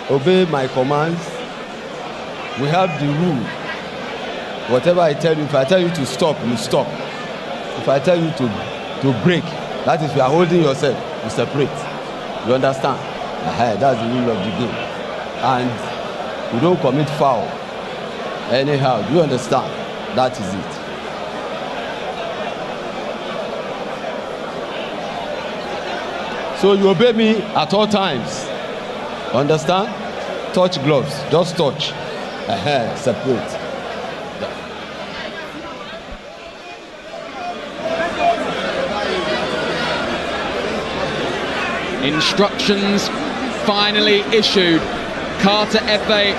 Obey my commands. We have the rule. Whatever I tell you, if I tell you to stop, you stop. If I tell you to break, that is, you are holding yourself, you separate. You understand? That's the rule of the game. And you don't commit foul anyhow. Do you understand? That is it. So you obey me at all times. Understand? Touch gloves. Just touch. Separate. Instructions finally issued. Carter Efe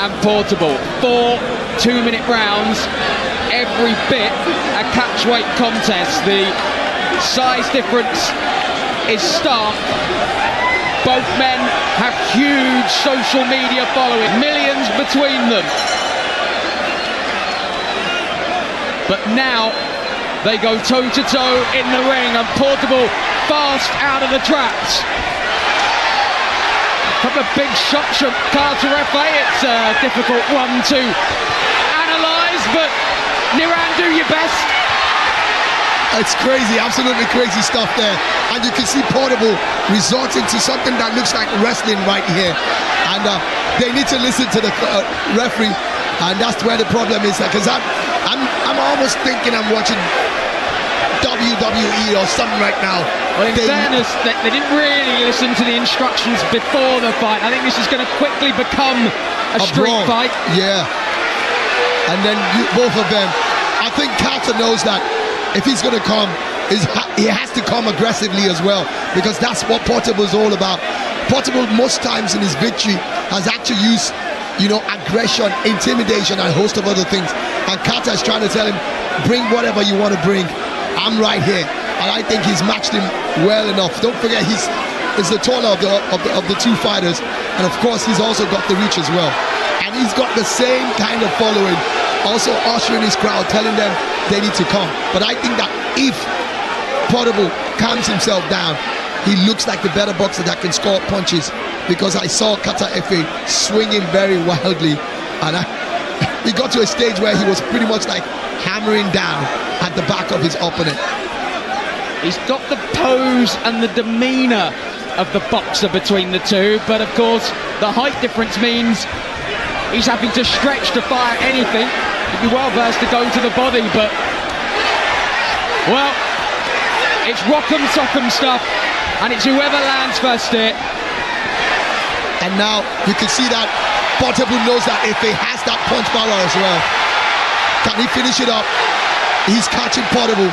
and Portable. 4 2-minute rounds. Every bit a catchweight contest. The size difference is stark. Both men have huge social media following, millions between them. But now they go toe-to-toe in the ring, and Portable fast out of the traps. A couple of big shots from Carter Efe. It's a difficult one to analyse, but Niran, do your best. It's crazy, absolutely crazy stuff there. And you can see Portable resorting to something that looks like wrestling right here. And they need to listen to the referee. And that's where the problem is. Because I'm almost thinking I'm watching WWE or something right now. Well, in fairness, they didn't really listen to the instructions before the fight. I think this is going to quickly become a street fight. Yeah. And then both of them. I think Carter knows that if he's going to come, he has to come aggressively as well, because that's what Portable is all about. Portable most times in his victory has actually used, aggression, intimidation, and a host of other things. And Carter is trying to tell him, bring whatever you want to bring. I'm right here. And I think he's matched him well enough. Don't forget, he's the taller of the two fighters. And of course, he's also got the reach as well. And he's got the same kind of following, also ushering his crowd, telling them they need to come. But I think that if Portable calms himself down, he looks like the better boxer that can score punches, because I saw Carter Efe swinging very wildly, and he got to a stage where he was pretty much like hammering down at the back of his opponent. He's got the pose and the demeanour of the boxer between the two, but of course the height difference means he's having to stretch to fire anything. He'd be well versed to go to the body, but well, it's rock'em sock'em stuff, and it's whoever lands first here. And now you can see that Portable knows that if he has that punch power as well, can he finish it up? He's catching Portable,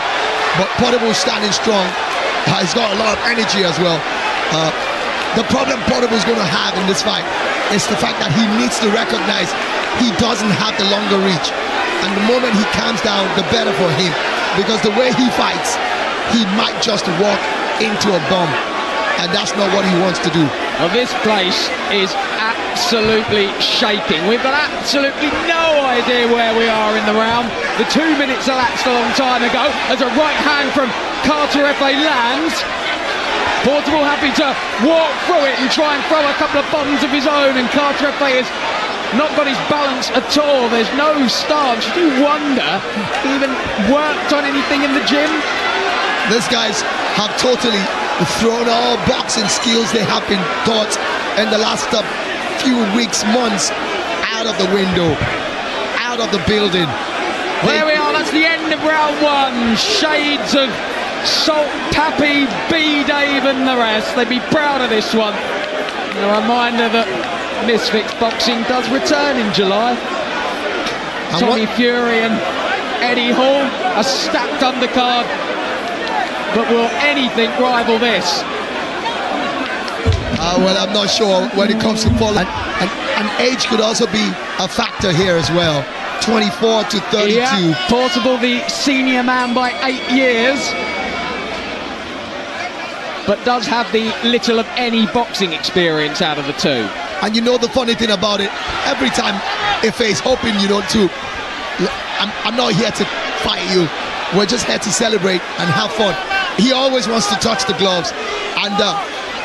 but Portable is standing strong. He's got a lot of energy as well. The problem Portable is going to have in this fight is the fact that he needs to recognize he doesn't have the longer reach. And the moment he calms down, the better for him. Because the way he fights, he might just walk into a bomb. And that's not what he wants to do. Well, this place is absolutely shaking. We've got absolutely no idea where we are in the round. The 2 minutes elapsed a long time ago as a right hand from Carter Efe lands. Portable happy to walk through it and try and throw a couple of bombs of his own, and Carter Efe has not got his balance at all. There's no stance. You do wonder if he even worked on anything in the gym. These guys have totally thrown all boxing skills they have been taught in the last few weeks, months, out of the window, out of the building. There we are, that's the end of round one. Shades of Salt Pappy, B Dave and the rest. They'd be proud of this one. A reminder that Misfits Boxing does return in July. Tommy Fury and Eddie Hall, a stacked undercard. But will anything rival this? Well, I'm not sure when it comes to follow. And age could also be a factor here as well. 24 to 32. Yeah, Portable the senior man by 8 years, but does have the little of any boxing experience out of the two. And the funny thing about it, every time Efe is hoping, to I'm not here to fight you. We're just here to celebrate and have fun. He always wants to touch the gloves, and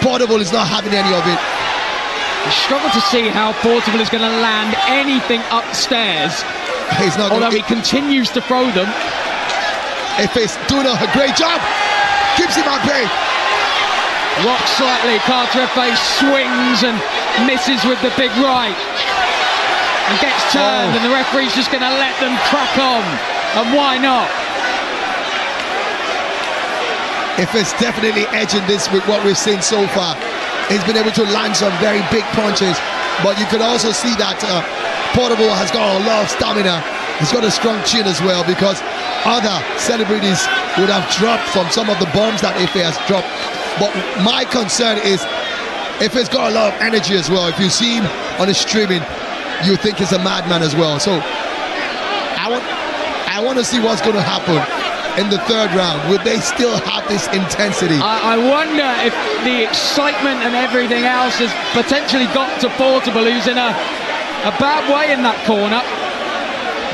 Portable is not having any of it. I struggle to see how Portable is going to land anything upstairs. He's not. Although he continues to throw them. Efe's doing a great job. Keeps him at bay. Rocks slightly. Carter Efe swings and misses with the big right. And gets turned, and the referee's just going to let them crack on. And why not? Efe's definitely edging this with what we've seen so far. He's been able to land some very big punches, but you could also see that Portable has got a lot of stamina. He's got a strong chin as well, because other celebrities would have dropped from some of the bombs that Efe has dropped. But my concern is Efe's got a lot of energy as well. If you see him on the streaming, you think he's a madman as well. So I want to see what's going to happen in the third round. Will they still have this intensity? I wonder if the excitement and everything else has potentially got to Portable, who's in a bad way in that corner.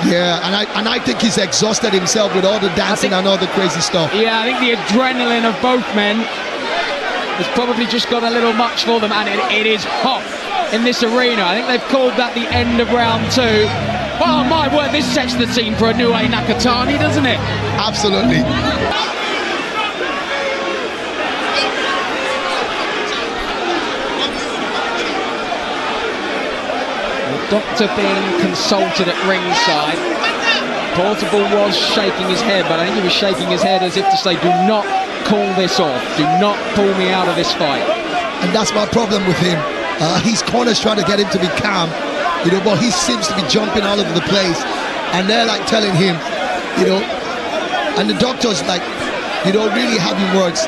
Yeah, and I think he's exhausted himself with all the dancing and all the crazy stuff. Yeah, I think the adrenaline of both men has probably just got a little much for them, and it is hot in this arena. I think they've called that the end of round 2. Oh my word, this sets the scene for a new Nakatani, doesn't it? Absolutely. The doctor being consulted at ringside. Portable was shaking his head, but I think he was shaking his head as if to say, do not call this off. Do not pull me out of this fight. And that's my problem with him. His corner's trying to get him to be calm, but he seems to be jumping all over the place, and they're like telling him, and the doctors like, really having words,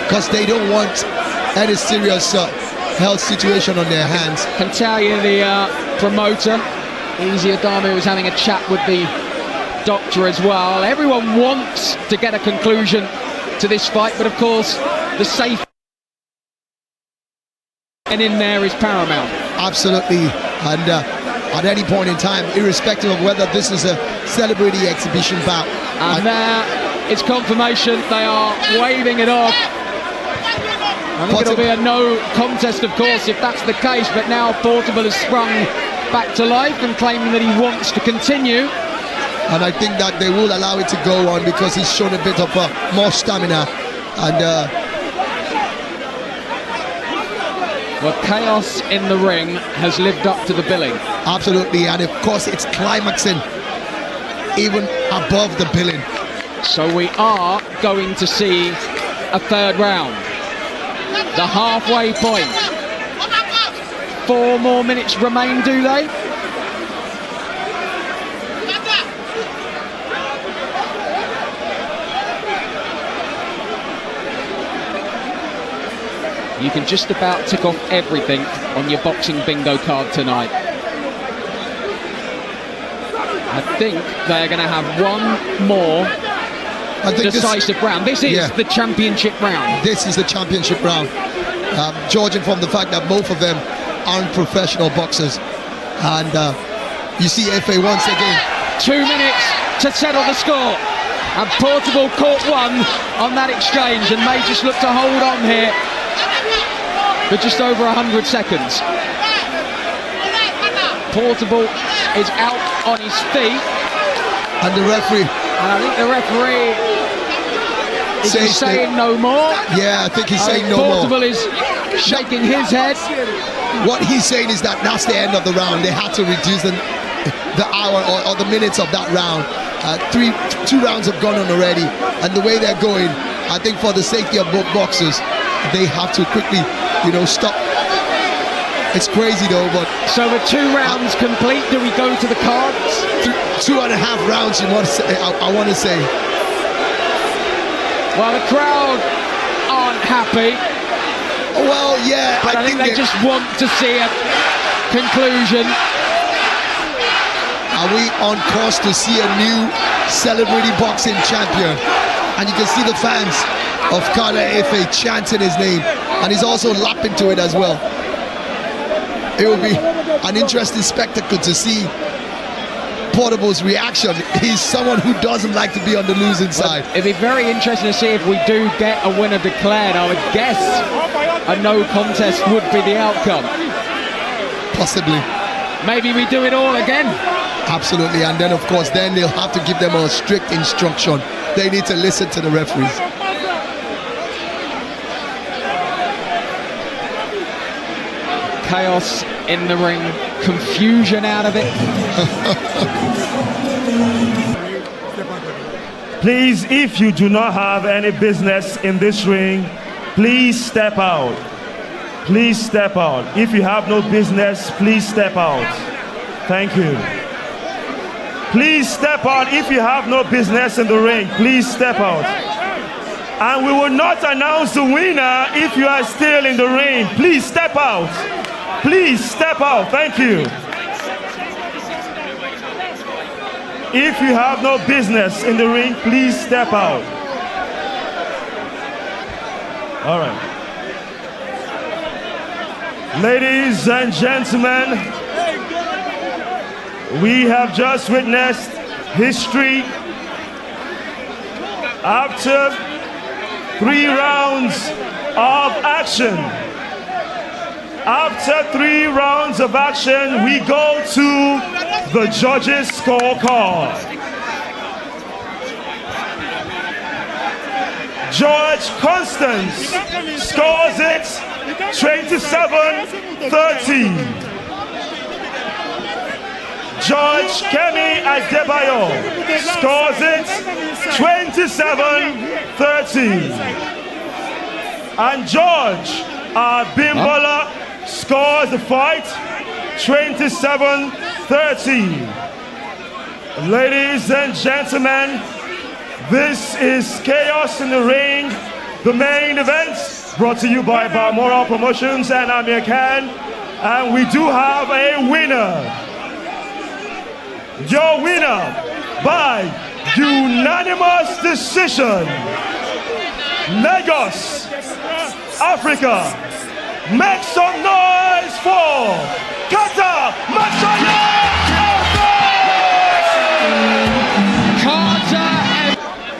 because they don't want any serious health situation on their hands. Can tell you the promoter, Easy Adame, was having a chat with the doctor as well. Everyone wants to get a conclusion to this fight, but of course the safety and in there is paramount. Absolutely. And at any point in time, irrespective of whether this is a celebrity exhibition bout, and there it's confirmation. They are waving it off. I think it'll be a no contest, of course, if that's the case, but now Portable has sprung back to life and claiming that he wants to continue. And I think that they will allow it to go on, because he's shown a bit of more stamina. And well, chaos in the ring has lived up to the billing. Absolutely, and of course it's climaxing even above the billing. So we are going to see a third round. The halfway point. 4 more minutes remain, do they? You can just about tick off everything on your boxing bingo card tonight. I think they're going to have one more decisive round. This is the championship round. This is the championship round. Judging from the fact that both of them aren't professional boxers. And you see Efe once again. 2 minutes to settle the score. And Portable caught one on that exchange and may just look to hold on here for just over 100 seconds. Portable is out on his feet. And the referee. And I think the referee is saying no more. Yeah, I think he's saying no more. Portable is shaking his head. What he's saying is that that's the end of the round. They had to reduce the hour or the minutes of that round. 2 rounds have gone on already. And the way they're going, I think for the safety of both boxers, they have to quickly, stop. It's crazy though, but... So with 2 rounds complete, do we go to the cards? 2.5 rounds, I want to say. Well, the crowd aren't happy. Well, yeah. But I think they just want to see a conclusion. Are we on course to see a new celebrity boxing champion? And you can see the fans of Carter Efe chanting his name, and he's also lapping to it as well. It will be an interesting spectacle to see Portable's reaction. He's someone who doesn't like to be on the losing side. It'd be very interesting to see if we do get a winner declared. I would guess a no contest would be the outcome. Possibly. Maybe we do it all again. Absolutely, and then of course then they'll have to give them a strict instruction. They need to listen to the referees. Chaos in the ring, confusion out of it. Please, if you do not have any business in this ring, please step out. Please step out. If you have no business, please step out. Thank you. Please step out if you have no business in the ring. Please step out. And we will not announce the winner if you are still in the ring. Please step out. Please step out. Thank you. If you have no business in the ring, please step out. All right. Ladies and gentlemen, we have just witnessed history. After 3 rounds of action, we go to the judges' scorecard. George Constance scores it 27-30. George Kemi Adebayo scores it 27-30. And George Abimbola scores the fight 27-30. Ladies and gentlemen, this is Chaos in the Ring, the main event, brought to you by Balmoral Promotions and Amir Khan. And we do have a winner. Your winner by unanimous decision, Lagos, Africa. Make some noise for Carter Efe.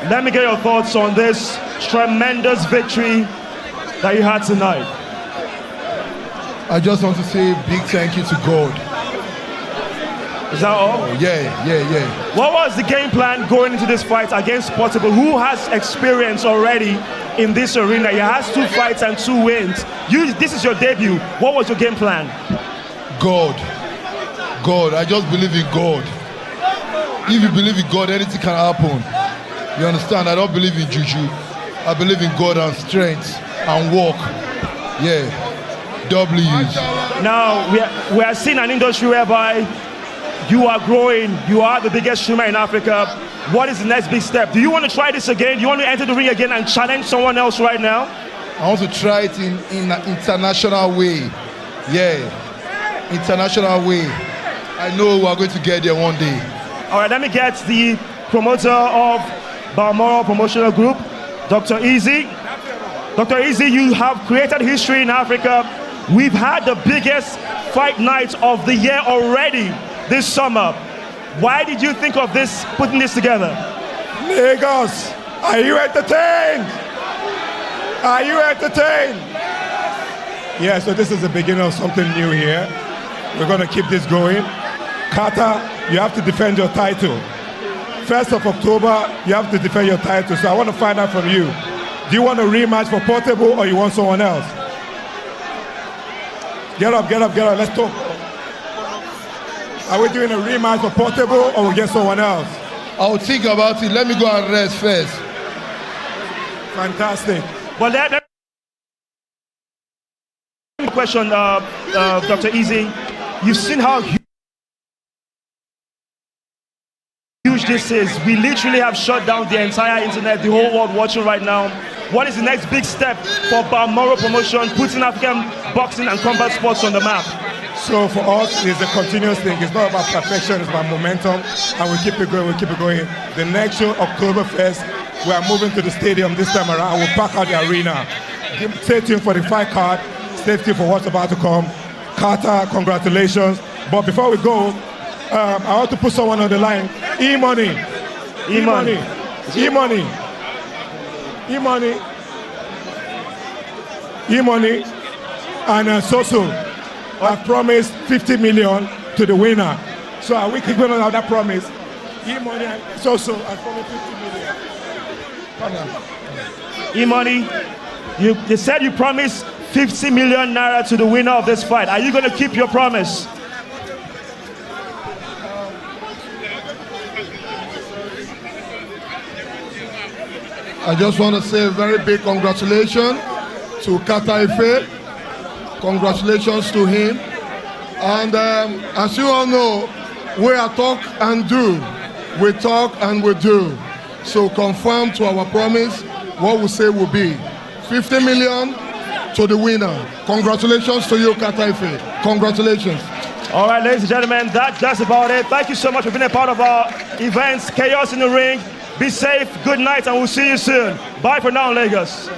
Let me get your thoughts on this tremendous victory that you had tonight. I just want to say a big thank you to God. Is that all? Yeah. What was the game plan going into this fight against Portable, who has experience already in this arena? He has 2 fights and 2 wins. This is your debut. What was your game plan? God. I just believe in God. If you believe in God, anything can happen. You understand? I don't believe in juju. I believe in God and strength and work. Yeah. W's. Now, we are seeing an industry whereby you are growing. You are the biggest streamer in Africa. What is the next big step? Do you want to try this again? Do you want to enter the ring again and challenge someone else right now? I want to try it in an international way. Yeah. International way. I know we are going to get there one day. All right, let me get the promoter of Balmoral Promotional Group, Dr. Easy. Dr. Easy, you have created history in Africa. We've had the biggest fight night of the year already this summer. Why did you think of this, putting this together? Lagos, are you entertained? Are you entertained? Yeah, so this is the beginning of something new here. We're going to keep this going. Carter, you have to defend your title. 1st of October, you have to defend your title. So I want to find out from you. Do you want a rematch for Portable or you want someone else? Get up. Let's talk. Are we doing a rematch for Portable or we get someone else? I'll think about it. Let me go and rest first. Fantastic. Well, that question, Dr. Easy. You've seen how huge this is. We literally have shut down the entire internet, the whole world watching right now. What is the next big step for Balmoral Promotion, putting African boxing and combat sports on the map? So for us, it's a continuous thing. It's not about perfection, it's about momentum, and we keep it going. The next show, October 1st, we are moving to the stadium this time around. We'll pack out the arena. Stay tuned for the fight card. Stay tuned for what's about to come. Carter, congratulations. But before we go, I want to put someone on the line. E-Money. E-Money. E-Money. E-Money. E-Money. And Soso. I've promised 50 million to the winner. So are we keeping on that promise? E-Money and Soso, I promised 50 million. E-Money, you said you promised 50 million naira to the winner of this fight. Are you going to keep your promise? I just want to say a very big congratulations to Carter Efe. Congratulations to him. And as you all know, we are talk and do. We talk and we do. So confirm to our promise what we say will be 50 million to the winner. Congratulations to you, Carter Efe. Congratulations. All right, ladies and gentlemen, that's about it. Thank you so much for being a part of our events, Chaos in the Ring. Be safe, good night, and we'll see you soon. Bye for now, Lagos.